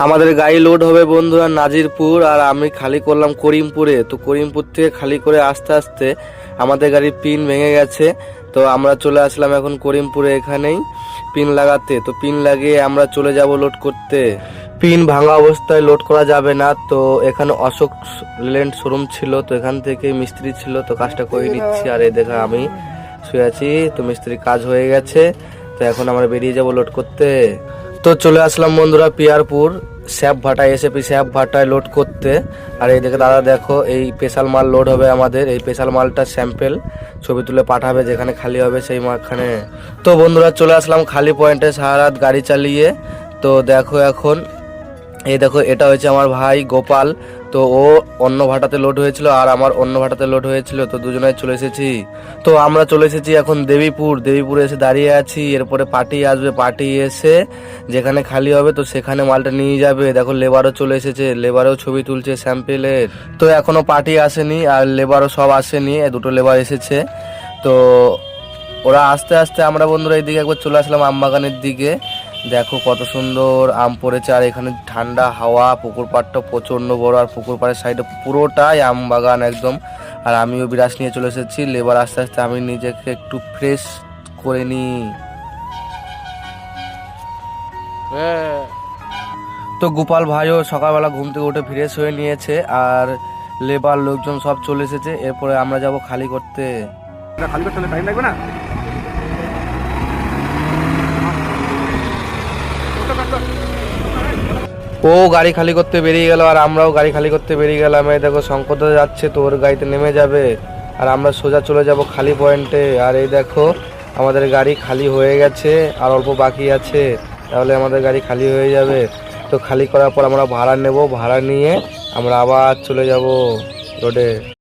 আমাদের গাড়ি লোড হবে বন্ধুরা নাজিরপুর, আর আমি খালি করলাম করিমপুরে। তো করিমপুর থেকে খালি করে আস্তে আস্তে আমাদের গাড়ির পিন ভেঙে গেছে। তো আমরা চলে আসলাম এখন করিমপুরে এখানেই পিন লাগাতে। তো পিন লাগিয়ে আমরা চলে যাব লোড করতে। পিন ভাঙা অবস্থায় লোড করা যাবে না। তো এখানে অশোক লেল্যান্ড শোরুম ছিল, তো এখান থেকে মিস্ত্রি ছিল, তো কাজটা করে নিচ্ছি। আর এই দেখা আমি শুয়ে আছি, তো মিস্ত্রির কাজ হয়ে গেছে। তো এখন আমরা বেরিয়ে যাব লোড করতে। তো চলে আসলাম বন্ধুরা পিয়ারপুর স্যাপ ভাটায়, এসএপি স্যাপ ভাটায় লোড করতে। আর এই দেখে দাদা দেখো, এই স্পেশাল মাল লোড হবে আমাদের। এই স্পেশাল মালটা স্যাম্পেল ছবি তুলে পাঠাবে যেখানে খালি হবে সেই মাখানে। তো বন্ধুরা চলে আসলাম খালি পয়েন্টে সারা রাত গাড়ি চালিয়ে। তো দেখো এখন এই দেখো, এটা হচ্ছে আমার ভাই গোপাল। তো ও অন্য ভাটাতে লোড হয়েছিল আর আমার অন্য ভাটাতে লোড হয়েছিল, তো দুজনে চলে এসেছি। তো আমরা চলে এসেছি এখন দেবীপুরে এসে দাঁড়িয়ে আছি। এরপরে পার্টি আসবে, পার্টি এসে যেখানে খালি হবে তো সেখানে মালটা নিয়ে যাবে। দেখো লেবারও চলে এসেছে, লেবারও ছবি তুলছে স্যাম্পেলের। তো এখনো পার্টি আসেনি আর লেবারও সব আসেনি, দুটো লেবার এসেছে। তো ওরা আস্তে আস্তে আমরা বন্ধুরা এইদিকে একবার চলে আসলাম আমবাগানের দিকে। দেখো কত সুন্দর আম পড়েছে, আর এখানে ঠান্ডা হাওয়া। পুকুর পাড়টা প্রচন্ড বড়, আর পুকুর পাড়ের সাইডে পুরোটাই আম বাগান একদম। আর আমিও বিরাস নিয়ে চলে এসেছি। লেবার আস্তে আস্তে আমি নিজেকে একটু ফ্রেশ করে নিই। তো গোপাল ভাইও সকালবেলা ঘুম থেকে উঠে ফ্রেশ হয়ে নিয়েছে, আর লেবার লোকজন সব চলে এসেছে। এরপরে আমরা যাব খালি করতে। খালি করতে হলে টাইম লাগবে না? ও গাড়ি খালি করতে বেরিয়ে গেল, আর আমরাও গাড়ি খালি করতে বেরিয়ে গেলাম। এই দেখো শঙ্কর যাচ্ছে, তো ওর গাড়িতে নেমে যাবে, আর আমরা সোজা চলে যাব খালি পয়েন্টে। আর এই দেখো আমাদের গাড়ি খালি হয়ে গেছে, আর অল্প বাকি আছে, তাহলে আমাদের গাড়ি খালি হয়ে যাবে। তো খালি করার পর আমরা ভাড়া নেব, ভাড়া নিয়ে আমরা আবার চলে যাব রোডে।